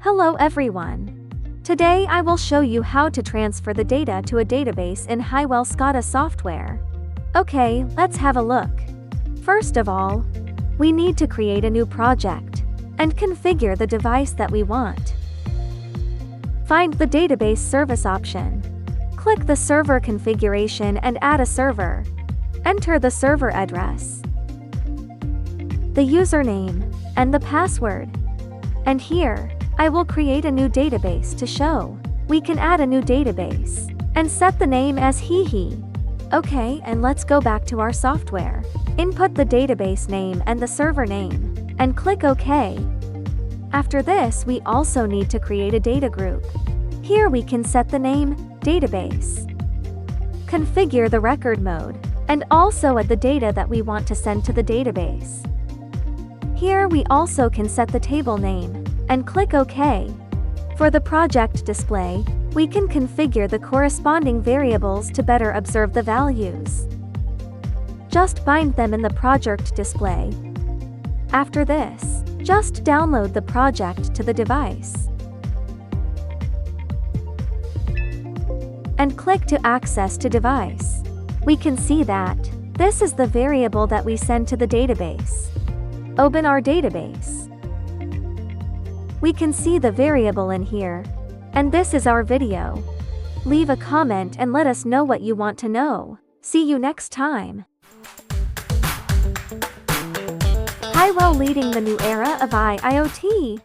Hello everyone. Today I will show you how to transfer the data to a database in Haiwell SCADA software. Okay, let's have a look. First of all, we need to create a new project and configure the device that we want. Find the database service option. Click the server configuration and add a server. Enter the server address, the username, and the password. And here, I will create a new database to show. We can add a new database and set the name as HeHe. Okay, and let's go back to our software. Input the database name and the server name, and click OK. After this, we also need to create a data group. Here we can set the name, database, configure the record mode, and also add the data that we want to send to the database. Here we also can set the table name, and click OK. For the project display, we can configure the corresponding variables to better observe the values. Just bind them in the project display. After this, just download the project to the device and click to access to device. We can see that this is the variable that we send to the database. Open our database. We can see the variable in here. And this is our video. Leave a comment and let us know what you want to know. See you next time. Haiwell, leading the new era of IoT.